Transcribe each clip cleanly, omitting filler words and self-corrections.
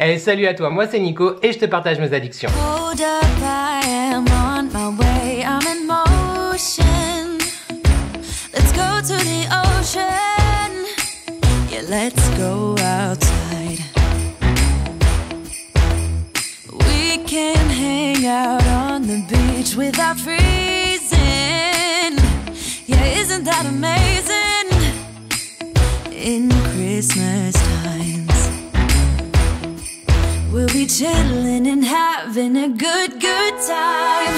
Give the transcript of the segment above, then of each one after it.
Hey, salut à toi, moi c'est Nico et je te partage mes addictions. Hold up, I am on my way, I'm in motion. Let's go to the ocean. Yeah, let's go outside. We can hang out on the beach without freezing. Yeah, isn't that amazing? In Christmas times, we'll be chilling and having a good time.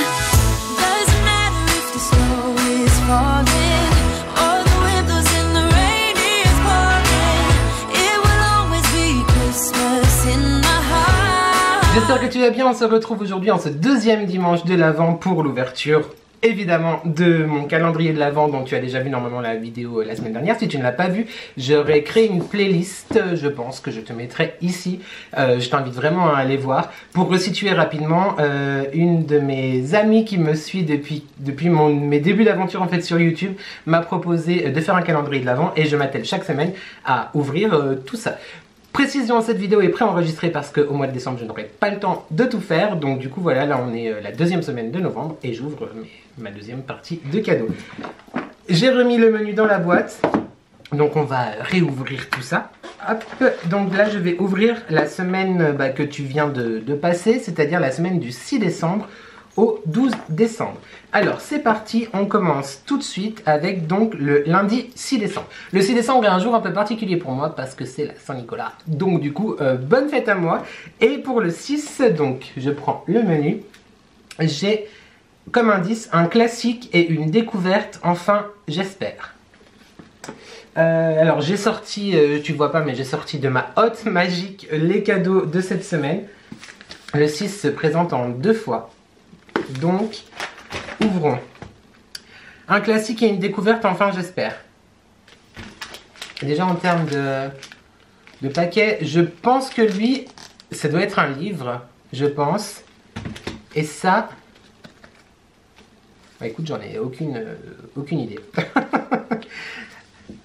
Doesn't matter if the snow is falling or the wind blows and the rain is pouring. It will always be Christmas in my heart. J'espère que tu vas bien, on se retrouve aujourd'hui en ce deuxième dimanche de l'Avent pour l'ouverture évidemment de mon calendrier de l'Avent dont tu as déjà vu normalement la vidéo la semaine dernière. Si tu ne l'as pas vu, j'aurais créé une playlist, je pense que je te mettrai ici. Je t'invite vraiment à aller voir. Pour resituer rapidement, une de mes amies qui me suit depuis mes débuts d'aventure en fait sur YouTube m'a proposé de faire un calendrier de l'Avent et je m'attelle chaque semaine à ouvrir tout ça. Précision, cette vidéo est préenregistrée parce qu'au mois de décembre je n'aurai pas le temps de tout faire, donc du coup voilà, là on est la deuxième semaine de novembre et j'ouvre ma deuxième partie de cadeaux. J'ai remis le menu dans la boîte, donc on va réouvrir tout ça. Hop, donc là je vais ouvrir la semaine que tu viens de passer, c'est-à-dire la semaine du 6 décembre au 12 décembre. Alors c'est parti, on commence tout de suite avec donc le lundi 6 décembre. Le 6 décembre est un jour un peu particulier pour moi parce que c'est la Saint-Nicolas. Donc du coup, bonne fête à moi. Et pour le 6, donc je prends le menu. J'ai comme indice un classique et une découverte, enfin j'espère. Alors j'ai sorti, tu vois pas mais j'ai sorti de ma hotte magique les cadeaux de cette semaine. Le 6 se présente en deux fois. Donc, ouvrons. Un classique et une découverte, enfin j'espère. Déjà en termes de paquet, je pense que lui, ça doit être un livre, je pense. Et ça, bah écoute, j'en ai aucune idée.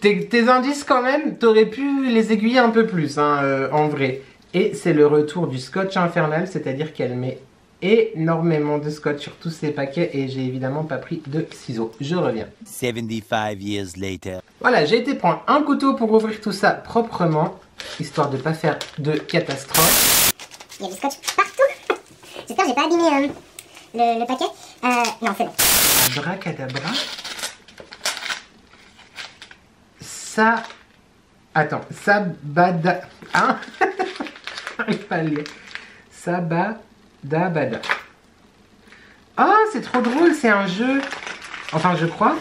tes indices quand même, t'aurais pu les aiguiller un peu plus, hein, en vrai. Et c'est le retour du scotch infernal, c'est-à-dire qu'elle met énormément de scotch sur tous ces paquets et j'ai évidemment pas pris de ciseaux. Je reviens. 75 years later. Voilà, j'ai été prendre un couteau pour ouvrir tout ça proprement, histoire de pas faire de catastrophe. Il y a du scotch partout. J'espère que j'ai pas abîmé le paquet. Non, c'est bon. Abracadabra. Ça... Attends, Sabada... Hein? J'arrive pas à le lire. Sabada... Dabada. Ah, c'est trop drôle, c'est un jeu. Enfin, je crois.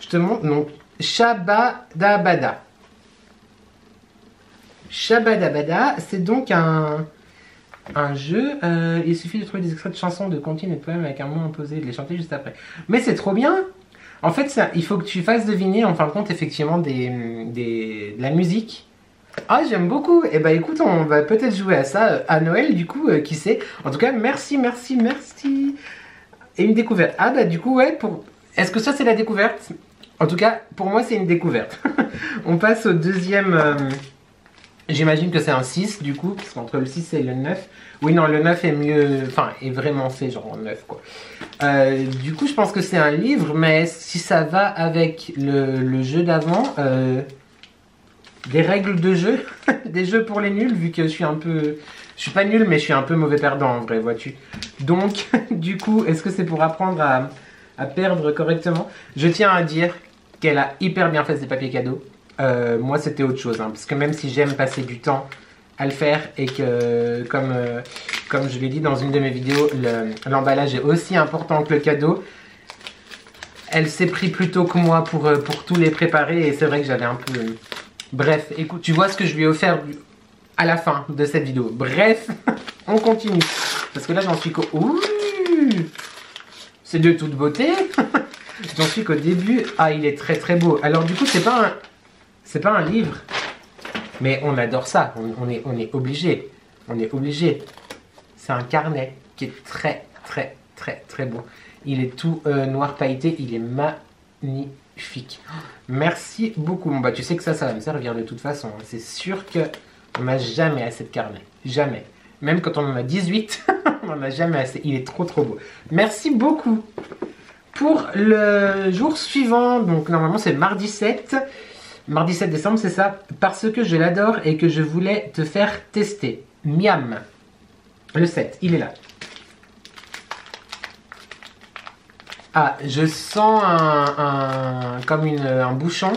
Je te montre. Donc, Shabadabada. Shabadabada, c'est donc un jeu. Il suffit de trouver des extraits de chansons, de comptines et de poèmes avec un mot imposé et de les chanter juste après. Mais c'est trop bien. En fait, ça, il faut que tu fasses deviner, en fin de compte, effectivement, de la musique. Ah, j'aime beaucoup. Et bah écoute, on va peut-être jouer à ça à Noël, du coup, qui sait. En tout cas, merci. Et une découverte. Ah bah du coup, ouais, est-ce que ça c'est la découverte? En tout cas, pour moi, c'est une découverte. On passe au deuxième... J'imagine que c'est un 6, du coup, parce qu'entre le 6 et le 9... Oui, non, le 9 est mieux... Enfin, est vraiment fait, genre en 9, quoi. Du coup, je pense que c'est un livre, mais si ça va avec le jeu d'avant... Des règles de jeu, des jeux pour les nuls, vu que je suis un peu... Je suis pas nul, mais je suis un peu mauvais perdant en vrai, vois-tu. Donc, du coup, est-ce que c'est pour apprendre à perdre correctement? Je tiens à dire qu'elle a hyper bien fait ses papiers cadeaux. Moi, c'était autre chose, hein, parce que même si j'aime passer du temps à le faire, et que, comme je l'ai dit dans une de mes vidéos, l'emballage est aussi important que le cadeau, elle s'est pris plus tôt que moi pour tous les préparer, et c'est vrai que j'avais un peu... Bref, écoute, tu vois ce que je lui ai offert à la fin de cette vidéo. Bref, on continue. Parce que là, j'en suis qu'au... Ouh, c'est de toute beauté. J'en suis qu'au début. Ah, il est très beau. Alors du coup, c'est pas un livre. Mais on adore ça. On est obligé. On est obligé. C'est un carnet qui est très beau. Il est tout noir pailleté. Il est magnifique. Merci beaucoup. Bon, bah tu sais que ça va me servir de toute façon. C'est sûr que On n'a jamais assez de carnet. Jamais. Même quand on en a 18, on n'en a jamais assez. Il est trop trop beau. Merci beaucoup. Pour le jour suivant, donc normalement c'est mardi 7. Mardi 7 décembre, c'est ça. Parce que je l'adore et que je voulais te faire tester. Miam. Le 7, il est là. Ah, je sens comme un bouchon.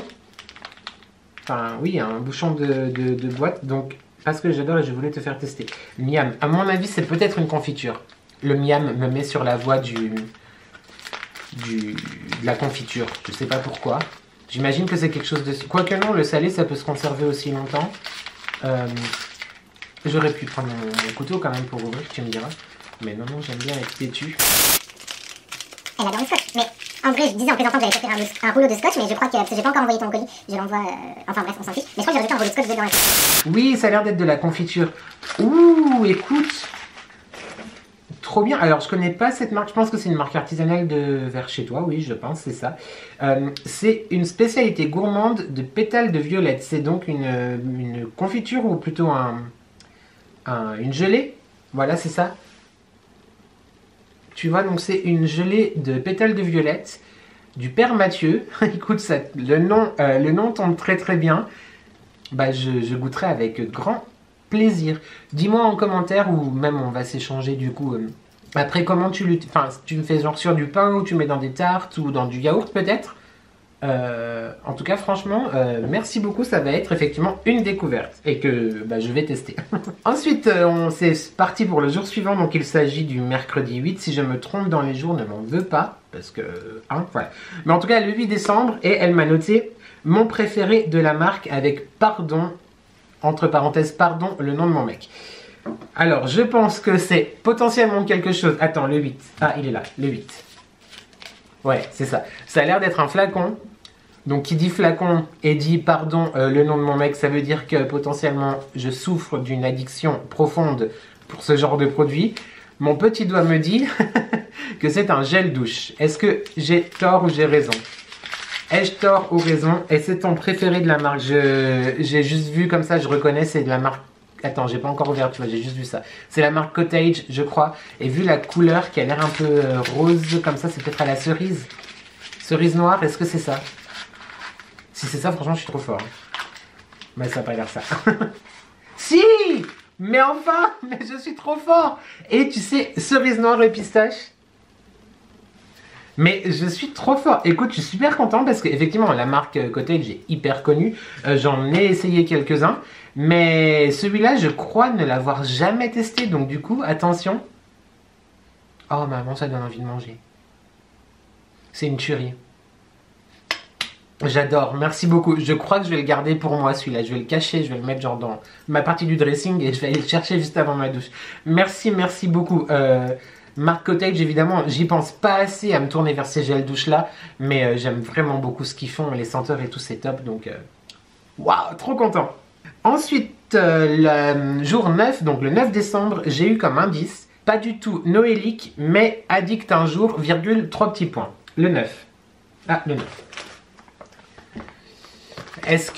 Enfin, oui, un bouchon de boîte. Donc, parce que j'adore et je voulais te faire tester. Miam. À mon avis, c'est peut-être une confiture. Le miam me met sur la voie de la confiture. Je sais pas pourquoi. J'imagine que c'est quelque chose de... Quoique non, le salé, ça peut se conserver aussi longtemps. J'aurais pu prendre mon couteau quand même pour ouvrir, tu me diras. Mais non, j'aime bien être têtu. Elle adore le scotch. Mais en vrai, je disais en présentant que j'allais faire un rouleau de scotch, mais je crois que parce que j'ai pas encore envoyé ton colis, je l'envoie. Enfin bref, on s'en fiche. Mais je crois que j'ai rajouté un rouleau de scotch dedans. Oui, ça a l'air d'être de la confiture. Ouh, écoute. Trop bien. Alors, je connais pas cette marque. Je pense que c'est une marque artisanale de vers chez toi. Oui, je pense, c'est ça. C'est une spécialité gourmande de pétales de violette. C'est donc une confiture ou plutôt une gelée. Voilà, c'est ça. Tu vois, donc c'est une gelée de pétales de violette du Père Mathieu. Écoute, ça, le nom tombe très très bien. Bah, je goûterai avec grand plaisir. Dis-moi en commentaire ou même on va s'échanger du coup. Après, comment tu me fais genre sur du pain ou tu mets dans des tartes ou dans du yaourt peut-être. En tout cas, franchement, merci beaucoup. Ça va être effectivement une découverte et que bah, je vais tester. Ensuite, c'est parti pour le jour suivant. Donc, il s'agit du mercredi 8. Si je me trompe dans les jours, ne m'en veux pas. Parce que, voilà. Mais en tout cas, le 8 décembre. Et elle m'a noté mon préféré de la marque avec pardon, entre parenthèses, pardon, le nom de mon mec. Alors, je pense que c'est potentiellement quelque chose. Attends, le 8. Ah, il est là, le 8. Ouais, c'est ça. Ça a l'air d'être un flacon. Donc, qui dit flacon et dit pardon, le nom de mon mec, ça veut dire que potentiellement je souffre d'une addiction profonde pour ce genre de produit. Mon petit doigt me dit que c'est un gel douche. Est-ce que j'ai tort ou j'ai raison? Ai-je tort ou raison? Et c'est ton préféré de la marque? J'ai juste vu comme ça, je reconnais, c'est de la marque. Attends, j'ai pas encore ouvert, tu vois, j'ai juste vu ça. C'est la marque Cottage, je crois. Et vu la couleur qui a l'air un peu rose comme ça, c'est peut-être à la cerise. Cerise noire, est-ce que c'est ça? Si c'est ça, franchement, je suis trop fort. Mais ça n'a pas l'air ça. Si! Mais enfin! Mais je suis trop fort! Et tu sais, cerise noire et pistache. Mais je suis trop fort. Écoute, je suis super content parce qu'effectivement, la marque Cottage est hyper connue. J'en ai essayé quelques-uns. Mais celui-là, je crois ne l'avoir jamais testé. Donc du coup, attention. Oh maman, ça donne envie de manger. C'est une tuerie. J'adore, merci beaucoup. Je crois que je vais le garder pour moi celui-là. Je vais le cacher, je vais le mettre genre dans ma partie du dressing et je vais aller le chercher juste avant ma douche. Merci beaucoup. Marque Cottage, évidemment, j'y pense pas assez à me tourner vers ces gels douche là, mais j'aime vraiment beaucoup ce qu'ils font, les senteurs et tout, c'est top, donc waouh, trop content. Ensuite, le jour 9, donc le 9 décembre, j'ai eu comme indice, pas du tout noélique, mais addict un jour, virgule, 3 petits points. Le 9. Ah, le 9. Est-ce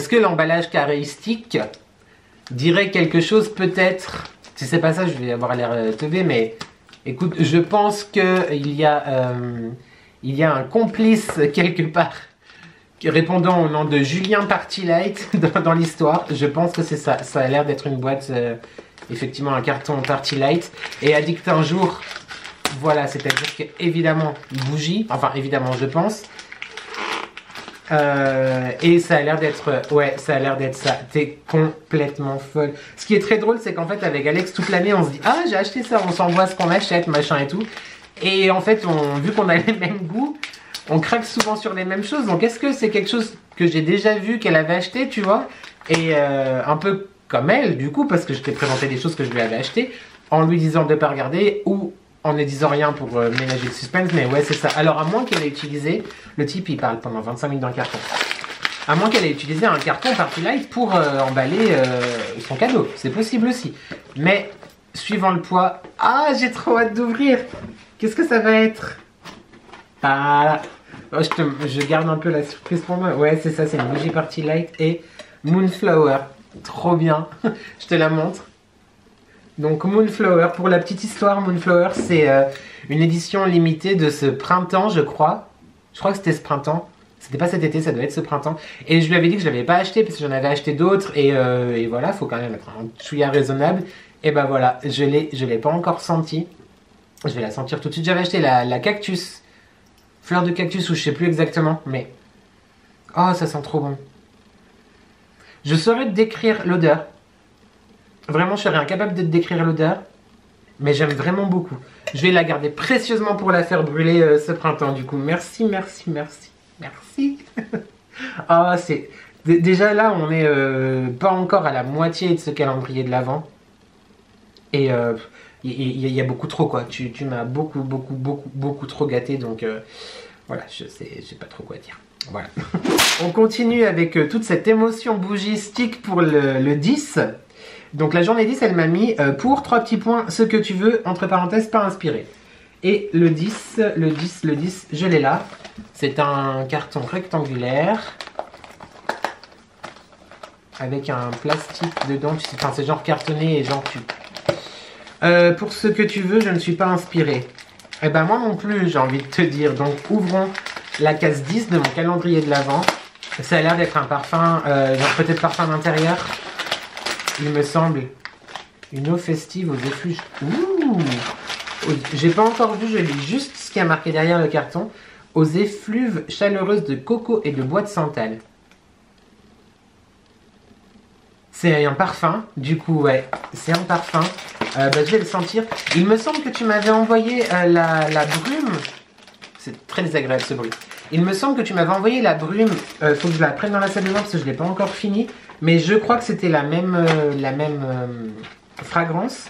que l'emballage caréistique dirait quelque chose peut-être? Si c'est pas ça, je vais avoir l'air teubé, mais écoute, je pense qu'il y a un complice quelque part répondant au nom de Julien Partylight dans l'histoire. Je pense que c'est ça. Ça a l'air d'être une boîte, effectivement un carton Partylight. Et addict un jour, voilà, c'est-à-dire qu'évidemment, bougie, enfin évidemment je pense. Et ça a l'air d'être, ouais, ça a l'air d'être ça. T'es complètement folle. Ce qui est très drôle, c'est qu'en fait, avec Alex, toute l'année, on se dit, ah, j'ai acheté ça, on s'envoie ce qu'on achète, machin et tout. Et en fait, vu qu'on a les mêmes goûts, on craque souvent sur les mêmes choses. Donc, est-ce que c'est quelque chose que j'ai déjà vu qu'elle avait acheté, tu vois? Et un peu comme elle, du coup, parce que je t'ai présenté des choses que je lui avais achetées, en lui disant de ne pas regarder, ou en ne disant rien pour ménager le suspense, mais ouais, c'est ça. Alors, à moins qu'elle ait utilisé, le type, il parle pendant 25 minutes dans le carton. À moins qu'elle ait utilisé un carton Partylight pour emballer son cadeau. C'est possible aussi. Mais, suivant le poids... Ah, j'ai trop hâte d'ouvrir. Qu'est-ce que ça va être? Ah, oh, je garde un peu la surprise pour moi. Ouais, c'est ça, c'est une bougie Partylight et Moonflower. Trop bien. Je te la montre. Donc Moonflower, pour la petite histoire, Moonflower c'est une édition limitée de ce printemps je crois. Je crois que c'était ce printemps. C'était pas cet été, ça doit être ce printemps. Et je lui avais dit que je l'avais pas acheté parce que j'en avais acheté d'autres. Et voilà, faut quand même être un chouïa raisonnable. Et bah voilà, je l'ai pas encore senti. Je vais la sentir tout de suite. J'avais acheté la cactus. Fleur de cactus ou je sais plus exactement. Mais... oh, ça sent trop bon. Je saurais te décrire l'odeur. Vraiment, je serais incapable de te décrire l'odeur. Mais j'aime vraiment beaucoup. Je vais la garder précieusement pour la faire brûler ce printemps. Du coup, merci, merci, merci. Merci. Ah, c'est... déjà là, on est pas encore à la moitié de ce calendrier de l'Avent. Et il y a beaucoup trop, quoi. Tu m'as beaucoup trop gâté. Donc, voilà, je sais pas trop quoi dire. Voilà. On continue avec toute cette émotion bougistique pour le 10. Donc la journée 10, elle m'a mis pour 3 petits points, ce que tu veux, entre parenthèses, pas inspiré. Et le 10, je l'ai là. C'est un carton rectangulaire. Avec un plastique dedans. Enfin, c'est genre cartonné et genre tu... pour ce que tu veux, je ne suis pas inspiré. Eh ben moi non plus, j'ai envie de te dire. Donc ouvrons la case 10 de mon calendrier de l'Avent. Ça a l'air d'être un parfum, genre peut-être parfum d'intérieur. Il me semble. Une eau festive aux effluves. Ouh! J'ai pas encore vu, je lis juste ce qui a marqué derrière le carton. Aux effluves chaleureuses de coco et de bois de santal. C'est un parfum, du coup, ouais, c'est un parfum. Je vais le sentir. Il me semble que tu m'avais envoyé la brume. C'est très désagréable ce bruit. Il me semble que tu m'avais envoyé la brume. Faut que je la prenne dans la salle de bain parce que je ne l'ai pas encore fini. Mais je crois que c'était la même fragrance.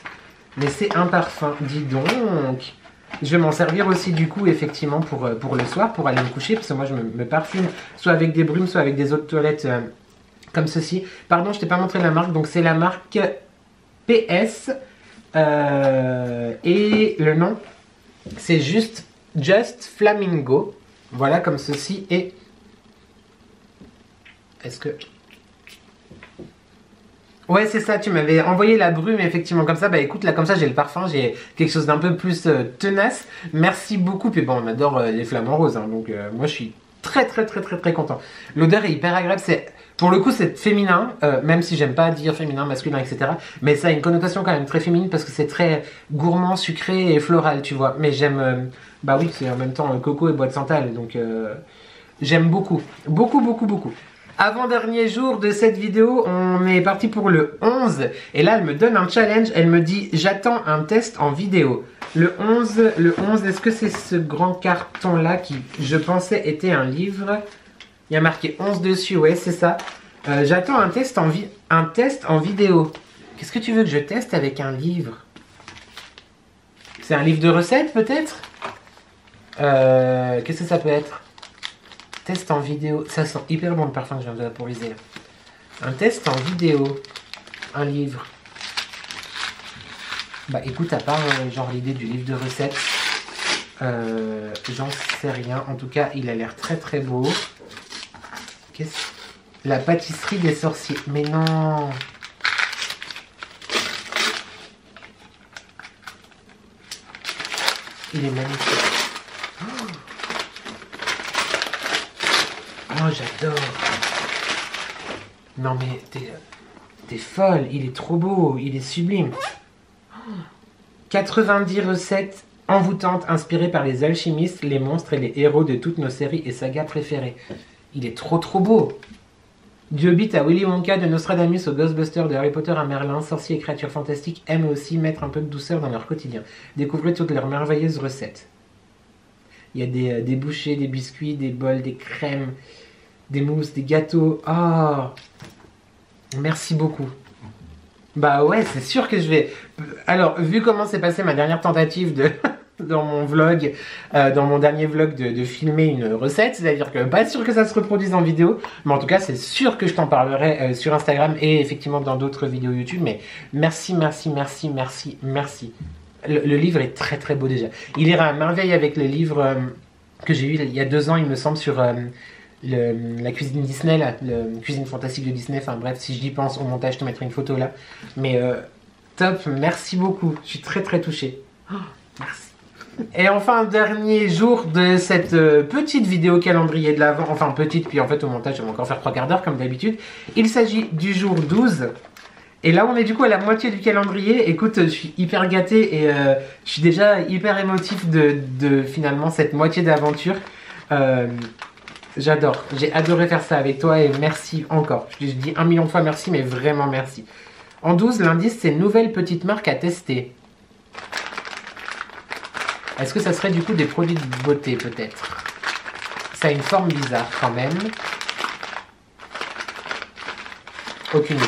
Mais c'est un parfum, dis donc. Je vais m'en servir aussi du coup effectivement pour le soir, pour aller me coucher. Parce que moi je me parfume soit avec des brumes, soit avec des eaux de toilette comme ceci. Pardon, je t'ai pas montré la marque. Donc c'est la marque PS. Et le nom, c'est Just Flamingo. Voilà comme ceci. Et est-ce que... ouais, c'est ça, tu m'avais envoyé la brume, effectivement, comme ça. Bah écoute, là, comme ça, j'ai le parfum, j'ai quelque chose d'un peu plus tenace. Merci beaucoup. Puis bon, on adore les flamants roses, hein, donc moi, je suis très content. L'odeur est hyper agréable. Pour le coup, c'est féminin, même si j'aime pas dire féminin, masculin, etc. Mais ça a une connotation quand même très féminine parce que c'est très gourmand, sucré et floral, tu vois. Mais j'aime... bah oui, c'est en même temps coco et bois de santal, donc j'aime beaucoup. Beaucoup. Avant-dernier jour de cette vidéo, on est parti pour le 11. Et là, elle me donne un challenge. Elle me dit, j'attends un test en vidéo. Le 11, est-ce que c'est ce grand carton-là qui, je pensais, était un livre? Il y a marqué 11 dessus, ouais, c'est ça. J'attends un test en vidéo. Qu'est-ce que tu veux que je teste avec un livre? C'est un livre de recettes, peut-être? Qu'est-ce que ça peut être? Test en vidéo. Ça sent hyper bon le parfum que je viens de vaporiser. Un test en vidéo. Un livre. Bah écoute, à part genre l'idée du livre de recettes, j'en sais rien. En tout cas, il a l'air très beau. La pâtisserie des sorciers. Mais non! Il est magnifique. Oh, j'adore. Non mais t'es folle, il est trop beau, il est sublime. 90 recettes envoûtantes inspirées par les alchimistes, les monstres et les héros de toutes nos séries et sagas préférées. Il est trop beau. Du Hobbit à Willy Wonka, de Nostradamus aux Ghostbusters, de Harry Potter à Merlin, sorciers et créatures fantastiques aiment aussi mettre un peu de douceur dans leur quotidien. Découvrez toutes leurs merveilleuses recettes. Il y a des bouchées, des biscuits, des bols, des crèmes, des mousses, des gâteaux. Oh, merci beaucoup. Bah ouais, c'est sûr que je vais... Alors, vu comment s'est passée ma dernière tentative dans mon vlog, dans mon dernier vlog de filmer une recette, c'est-à-dire que pas sûr que ça se reproduise en vidéo, mais en tout cas, c'est sûr que je t'en parlerai sur Instagram et effectivement dans d'autres vidéos YouTube. Mais merci. Le livre est très beau déjà. Il ira à merveille avec le livre que j'ai eu il y a 2 ans, il me semble, sur la cuisine Disney, la cuisine fantastique de Disney. Enfin bref, si j'y pense au montage, je te mettrai une photo là. Mais top, merci beaucoup. Je suis très très touchée. Oh, merci. Et enfin, dernier jour de cette petite vidéo calendrier de l'Avent. Enfin, petite, puis en fait, au montage, je vais encore faire 3 quarts d'heure comme d'habitude. Il s'agit du jour 12. Et là, on est du coup à la moitié du calendrier. Écoute, je suis hyper gâté et je suis déjà hyper émotif de finalement cette moitié d'aventure. J'adore. J'ai adoré faire ça avec toi et merci encore. Je dis 1 million de fois merci, mais vraiment merci. En 12, l'indice, c'est nouvelle petite marque à tester. Est-ce que ça serait du coup des produits de beauté peut-être? Ça a une forme bizarre quand même. Aucune idée.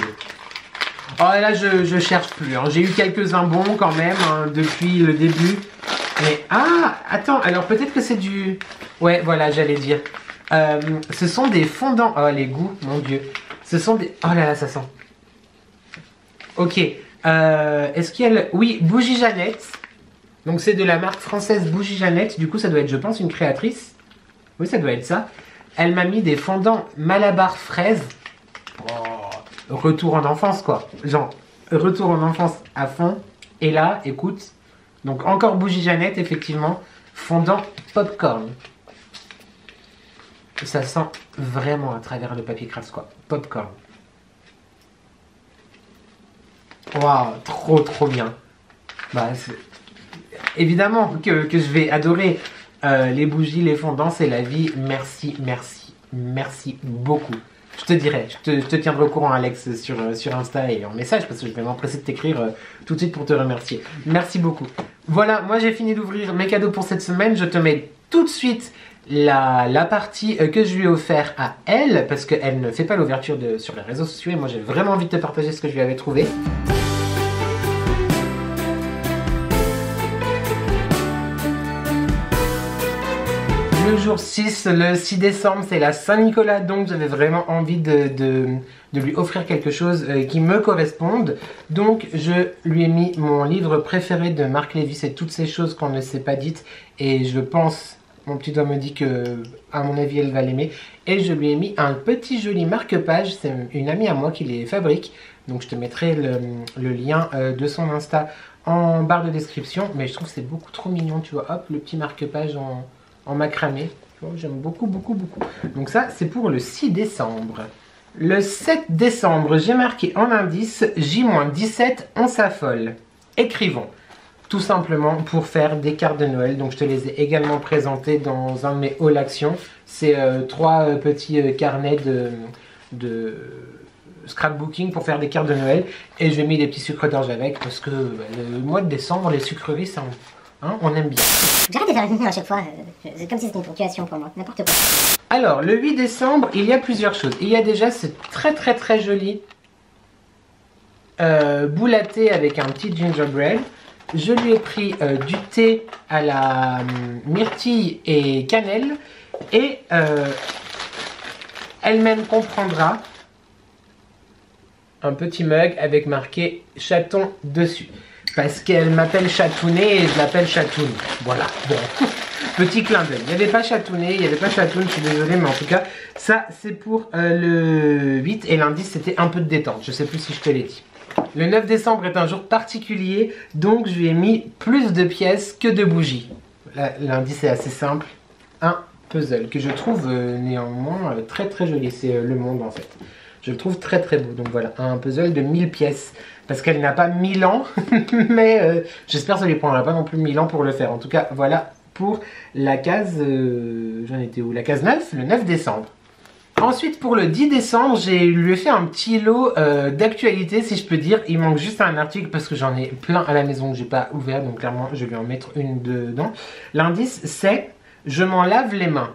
Oh là je cherche plus. Hein. J'ai eu quelques-uns bons quand même hein, depuis le début. Mais ah attends, alors peut-être que c'est du... Ouais voilà j'allais dire. Ce sont des fondants. Oh les goûts, mon dieu. Ce sont des... Oh là là ça sent. Ok. Est-ce qu'il y a le... Oui, Bougie Jeannette. Donc c'est de la marque française Bougie Jeannette. Du coup ça doit être je pense une créatrice. Oui ça doit être ça. Elle m'a mis des fondants Malabar fraise. Oh, retour en enfance quoi. Genre retour en enfance à fond. Et là écoute. Donc encore Bougie Jeannette effectivement. Fondant popcorn. Ça sent vraiment à travers le papier craft quoi. Popcorn. Waouh, trop bien. Bah évidemment que je vais adorer les bougies, les fondants, c'est la vie. Merci beaucoup. Je te dirai, je te tiendrai au courant Alex sur Insta et en message parce que je vais m'empresser de t'écrire tout de suite pour te remercier. Merci beaucoup. Voilà, moi j'ai fini d'ouvrir mes cadeaux pour cette semaine. Je te mets tout de suite la partie que je lui ai offert à elle parce qu'elle ne fait pas l'ouverture sur les réseaux sociaux et moi j'ai vraiment envie de te partager ce que je lui avais trouvé. Le jour 6, le 6 décembre, c'est la Saint-Nicolas, donc j'avais vraiment envie de lui offrir quelque chose qui me corresponde. Donc je lui ai mis mon livre préféré de Marc Lévy, c'est toutes ces choses qu'on ne s'est pas dites. Et je pense, mon petit doigt me dit que, à mon avis, elle va l'aimer. Et je lui ai mis un petit joli marque-page, c'est une amie à moi qui les fabrique. Donc je te mettrai le lien de son Insta en barre de description. Mais je trouve que c'est beaucoup trop mignon, tu vois, hop, le petit marque-page en macramé. J'aime beaucoup. Donc ça, c'est pour le 6 décembre. Le 7 décembre, j'ai marqué en indice J-17, on s'affole. Écrivons. Tout simplement pour faire des cartes de Noël. Donc je te les ai également présentées dans un de mes hauls actions. C'est 3 petits carnets de scrapbooking pour faire des cartes de Noël. Et j'ai mis des petits sucres d'orge avec parce que le mois de décembre, les sucreries, ça... Hein, on aime bien. J'arrête de faire une à chaque fois, c'est comme si c'était une ponctuation pour moi, n'importe quoi. Alors, le 8 décembre, il y a plusieurs choses. Il y a déjà ce très joli boule à thé avec un petit gingerbread. Je lui ai pris du thé à la myrtille et cannelle. Et elle-même comprendra un petit mug avec marqué chaton dessus. Parce qu'elle m'appelle Chatounet et je l'appelle Chatoun. Voilà, bon. Petit clin d'œil. Il n'y avait pas Chatounet, il n'y avait pas Chatoun, je suis désolé, mais en tout cas, ça c'est pour le 8 et l'indice c'était un peu de détente. Je sais plus si je te l'ai dit. Le 9 décembre est un jour particulier, donc je lui ai mis plus de pièces que de bougies. L'indice est assez simple. Un puzzle que je trouve néanmoins très joli. C'est Le Monde en fait. Je le trouve très beau. Donc voilà, un puzzle de 1000 pièces. Parce qu'elle n'a pas 1000 ans, mais j'espère que ça lui prendra pas non plus 1000 ans pour le faire. En tout cas, voilà pour la case... J'en étais où? La case 9, le 9 décembre. Ensuite, pour le 10 décembre, j'ai lui ai fait un petit lot d'actualité, si je peux dire. Il manque juste un article parce que j'en ai plein à la maison que j'ai pas ouvert. Donc clairement, je vais en mettre une dedans. L'indice, c'est « Je m'en lave les mains ».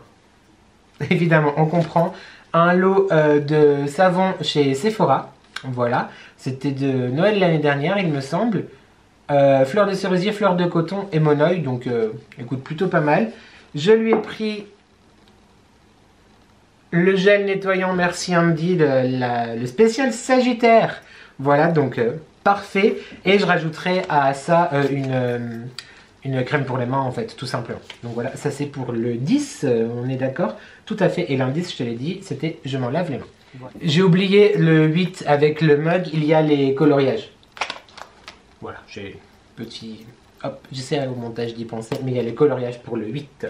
Évidemment, on comprend. Un lot de savon chez Sephora. Voilà, c'était de Noël l'année dernière, il me semble. Fleurs de cerisier, fleurs de coton et monoeil, donc écoute, plutôt pas mal. Je lui ai pris le gel nettoyant Merci Andy, le spécial Sagittaire. Voilà, donc parfait. Et je rajouterai à ça Une crème pour les mains en fait, tout simplement. Donc voilà, ça c'est pour le 10, on est d'accord? Tout à fait, et l'indice, je te l'ai dit, c'était je m'en lave les mains. Voilà. J'ai oublié le 8 avec le mug, il y a les coloriages. Voilà, j'ai petit... Hop, j'essaie au montage d'y penser, mais il y a les coloriages pour le 8.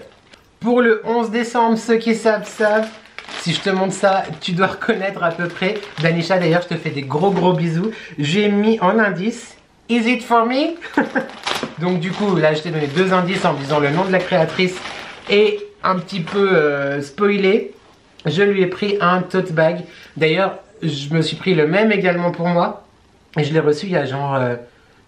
Pour le 11 décembre, ceux qui savent, savent. Si je te montre ça, tu dois reconnaître à peu près. Danisha, d'ailleurs, je te fais des gros bisous. J'ai mis en indice, is it for me? Donc du coup, là, je t'ai donné 2 indices en disant le nom de la créatrice et un petit peu spoilé. Je lui ai pris un tote bag. D'ailleurs, je me suis pris le même également pour moi. Et je l'ai reçu il y a genre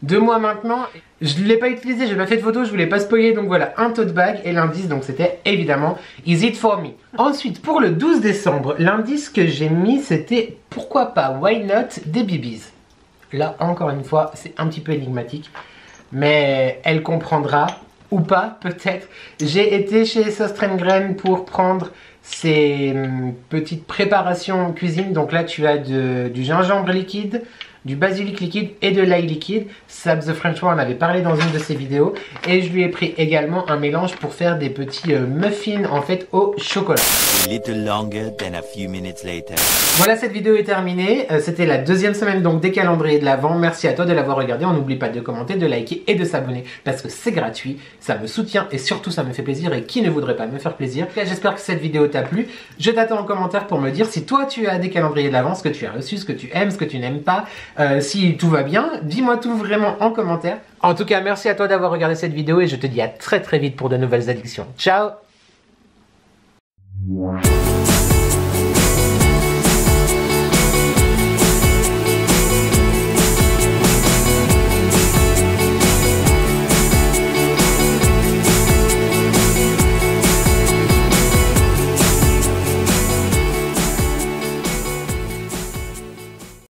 2 mois maintenant. Je ne l'ai pas utilisé, j'ai pas fait de photo, je voulais pas spoiler. Donc voilà, un tote bag et l'indice, donc c'était évidemment Is it for me? Ensuite, pour le 12 décembre, l'indice que j'ai mis, c'était pourquoi pas, why not, des bibis. Là, encore une fois, c'est un petit peu énigmatique. Mais elle comprendra, ou pas, peut-être. J'ai été chez Sostrengren pour prendre ces petites préparations cuisine. Donc là, tu as du gingembre liquide, du basilic liquide et de l'ail liquide. Sab the French One en avait parlé dans une de ses vidéos. Et je lui ai pris également un mélange pour faire des petits muffins en fait au chocolat. A little longer than a few minutes later. Voilà, cette vidéo est terminée. C'était la 2e semaine donc des calendriers de l'Avent. Merci à toi de l'avoir regardé. On n'oublie pas de commenter, de liker et de s'abonner parce que c'est gratuit. Ça me soutient et surtout ça me fait plaisir. Et qui ne voudrait pas me faire plaisir? J'espère que cette vidéo t'a plu. Je t'attends en commentaire pour me dire si toi tu as des calendriers de l'Avent, ce que tu as reçu, ce que tu aimes, ce que tu n'aimes pas. Si tout va bien, dis-moi tout vraiment en commentaire. En tout cas, merci à toi d'avoir regardé cette vidéo et je te dis à très vite pour de nouvelles addictions. Ciao!